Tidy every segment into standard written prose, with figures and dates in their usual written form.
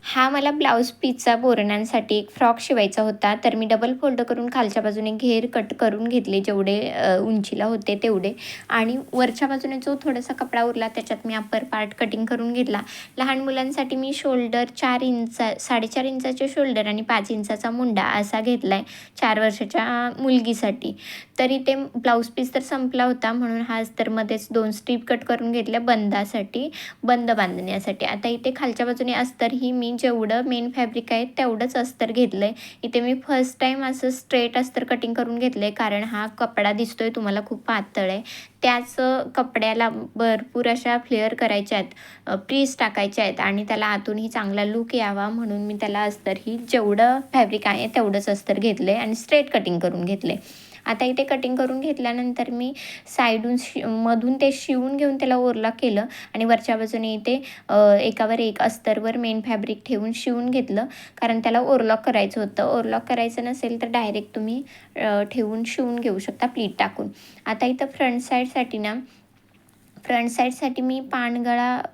हा मला ब्लाऊज पीसचा बोरणांसाठी एक फ्रॉक शिवायचा होता. तर मी डबल फोल्ड करून खालच्या बाजूने घेर कट करून घेतले, जेवढे उंचीला होते तेवढे. आणि वरच्या बाजूने जो थोडासा कपडा उरला त्याच्यात मी अप्पर पार्ट कटिंग करून घेतला. लहान मुलांसाठी मी शोल्डर 4.5 इंचाचे शोल्डर आणि 5 इंचाचा मुंडा असा घेतला आहे 4 वर्षाच्या मुलगीसाठी. तरी ते ब्लाऊज पीस तर संपला होता, म्हणून हा अस्तरमध्येच 2 स्ट्रीप कट करून घेतल्या बंद बांधण्यासाठी. आता इथे खालच्या बाजूने अस्तर ही मी जेवढं मेन फॅब्रिक आहे तेवढंच अस्तर घेतलं आहे. इथे मी फर्स्ट टाईम असं स्ट्रेट अस्तर कटिंग करून घेतलं आहे, कारण हा कपडा दिसतोय तुम्हाला खूप पातळ आहे. त्याच कपड्याला भरपूर अशा फ्लेअर करायच्या आहेत, प्लीज टाकायच्या आहेत आणि त्याला आतूनही चांगला लूक यावा, म्हणून मी त्याला अस्तर ही जेवढं फॅब्रिक आहे तेवढंच अस्तर घेतलं आहे आणि स्ट्रेट कटिंग करून घेतलं आहे. आता इथे कटिंग करून घेतल्यानंतर मी साईडून मधून ते शिवून घेऊन त्याला ओरलॉक केलं आणि वरच्या बाजूने इथे एकावर एक अस्तरवर मेन फॅब्रिक ठेवून शिवून घेतलं, कारण त्याला ओरलॉक करायचं होतं. ओरलॉक करायचं नसेल तर डायरेक्ट तुम्ही ठेवून शिवून घेऊ शकता प्लीट टाकून. आता इथं फ्रंट साईडसाठी मी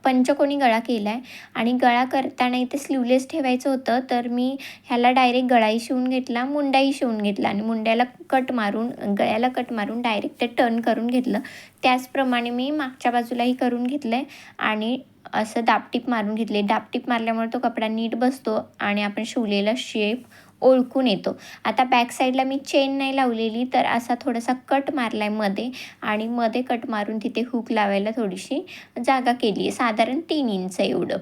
पंचकोनी गळा केला आहे आणि गळा करताना इथे स्लीवलेस ठेवायचं होतं, तर मी ह्याला डायरेक्ट गळाही शिवून घेतला, मुंडाही शिवून घेतला आणि मुंड्याला गळ्याला कट मारून डायरेक्ट ते टर्न करून घेतलं. त्याचप्रमाणे मी मागच्या बाजूलाही करून घेतलं आहे आणि असं दाबटीप मारून घेतले. दाबटीप मारल्यामुळे तो कपडा नीट बसतो आणि आपण शिवलेला शेप ओळखून येतो. आता बॅक साईडला मी चेन नाही लावलेली, तर असा थोडासा कट मारला आहे मध्ये आणि मध्ये कट मारून तिथे हुक लावायला थोडीशी जागा केली आहे, साधारण 3 इंच एवढं.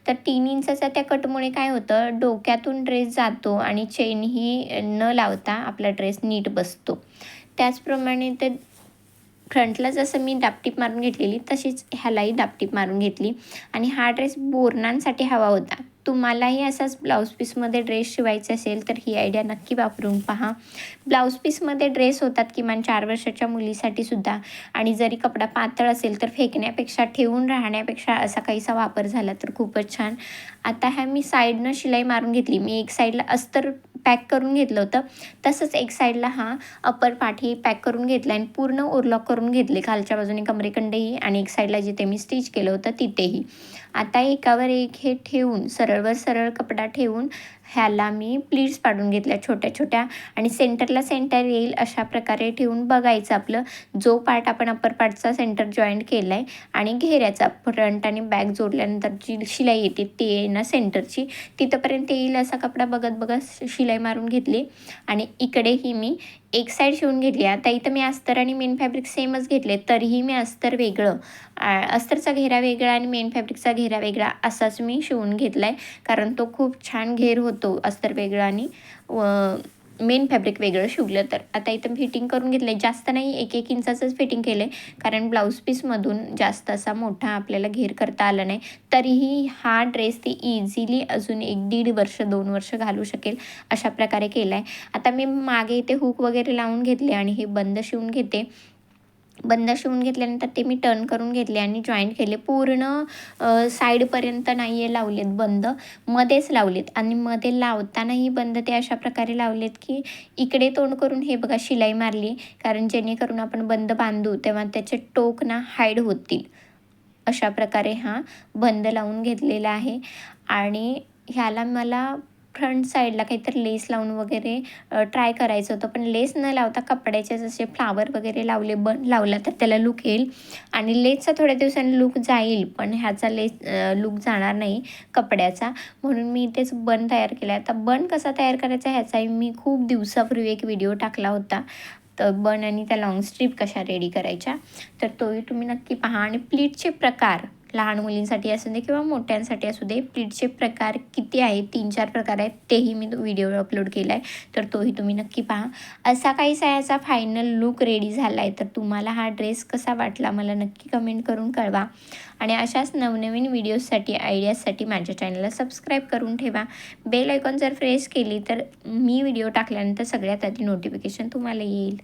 तर 3 इंचाचा त्या कटमुळे काय होतं, डोक्यातून ड्रेस जातो आणि चेनही न लावता आपला ड्रेस नीट बसतो. त्याचप्रमाणे ते फ्रंटला जसं मी दापटीप मारून घेतलेली तशीच ह्यालाही दापटीप मारून घेतली आणि हा ड्रेस बोरणांसाठी हवा होता. तुम्हालाही असाच ब्लाऊज पीसमध्ये ड्रेस शिवायचे असेल तर ही आयडिया नक्की वापरून पहा. ब्लाऊज पीसमध्ये ड्रेस होतात किमान 4 वर्षाच्या मुलीसाठी सुद्धा, आणि जरी कपडा पातळ असेल तर फेकण्यापेक्षा, ठेवून राहण्यापेक्षा असा काहीसा वापर झाला तर खूपच छान. आता ह्या मी साईडनं शिलाई मारून घेतली. मी एक साईडला अस्तर पॅक करून घेतलं होतं, तसंच एक साईडला हा अप्पर पार्ट ही पॅक करून घेतला आणि पूर्ण ओरलॉक करून घेतले खालच्या बाजूने कमरेकंडेही आणि एक साईडला जिथे मी स्टिच केलं होतं तिथेही. आता एकावर एक हे ठेवून सरळवर सरळ कपडा ठेवून ह्याला मी प्लीट्स पाडून घेतल्या छोट्या छोट्या आणि सेंटर येईल अशा प्रकारे ठेवून बघायचं आपलं जो पार्ट आपण अप्पर पार्टचा सेंटर जॉईंट केला आहे आणि घेऱ्याचा फ्रंट आणि बॅक जोडल्यानंतर जी शिलाई येते ती आहे ना सेंटरची, तिथंपर्यंत येईल असा कपडा बघत बघत शिलाई मारून घेतली आणि इकडेही मी एक साईड शिवून घेतली. आता इथं मी अस्तर आणि मेन फॅब्रिक सेमच घेतले, तरीही मी अस्तरचा घेरा वेगळा आणि मेन फॅब्रिकचा घेरा वेगळा असाच मी शिवून घेतला आहे, कारण तो खूप छान घेर होतो अस्तर वेगळं आणि मेन फॅब्रिक वेगळं शिवलं तर. आता इथं फिटिंग करून घेतलं आहे, जास्त नाही 1-1 इंचाचंच फिटिंग केलं आहे, कारण ब्लाऊज पीसमधून जास्त असा मोठा आपल्याला घेर करता आला नाही. तरीही हा ड्रेस ती इझिली अजून 1-1.5 वर्ष 2 वर्ष घालू शकेल अशा प्रकारे केला आहे. आता मी मागे इथे हुक वगैरे लावून घेतले आणि हे बंद शिवून घेतल्यानंतर ते मी टर्न करून घेतले आणि जॉईंट केले. पूर्ण साईडपर्यंत नाही आहे लावलेत बंद, मध्येच लावलेत आणि मध्ये लावतानाही बंद ते अशा प्रकारे लावलेत की इकडे तोंड करून हे बघा शिलाई मारली, कारण जेणेकरून आपण बंद बांधू तेव्हा त्याचे टोक ना हाईड होतील. अशा प्रकारे हा बंद लावून घेतलेला आहे आणि ह्याला मला फ्रंट साईडला काहीतरी लेस लावून वगैरे ट्राय करायचं होतं, पण लेस न लावता कपड्याचे जसे फ्लावर वगैरे लावला तर त्याला लूक येईल आणि लेसचा थोड्या दिवसांनी लूक जाईल, पण ह्याचा लूक जाणार नाही कपड्याचा, म्हणून मी इथेच बन तयार केला आहे. आता बन कसा तयार करायचा ह्याचाही मी खूप दिवसापूर्वी एक व्हिडिओ टाकला होता, तर बन आणि त्या लॉंग स्ट्रीप कशा रेडी करायच्या, तर तोही तुम्ही नक्की पहा. आणि प्लीटचे प्रकार लहान मुलींसाठी असू दे किंवा मोठ्यांसाठी असू दे, प्लीटचे प्रकार किती आहेत, 3-4 प्रकार आहेत, तेही मी व्हिडिओ अपलोड केला आहे, तर तोही तुम्ही नक्की पहा. असा काहीसा याचा फायनल लूक रेडी झाला आहे. तर तुम्हाला हा ड्रेस कसा वाटला मला नक्की कमेंट करून कळवा आणि अशाच नवनवीन व्हिडिओजसाठी आयडियाजसाठी माझ्या चॅनलला सबस्क्राईब करून ठेवा. बेल आयकॉन जर प्रेस केली तर मी व्हिडिओ टाकल्यानंतर सगळ्यात आधी नोटिफिकेशन तुम्हाला येईल.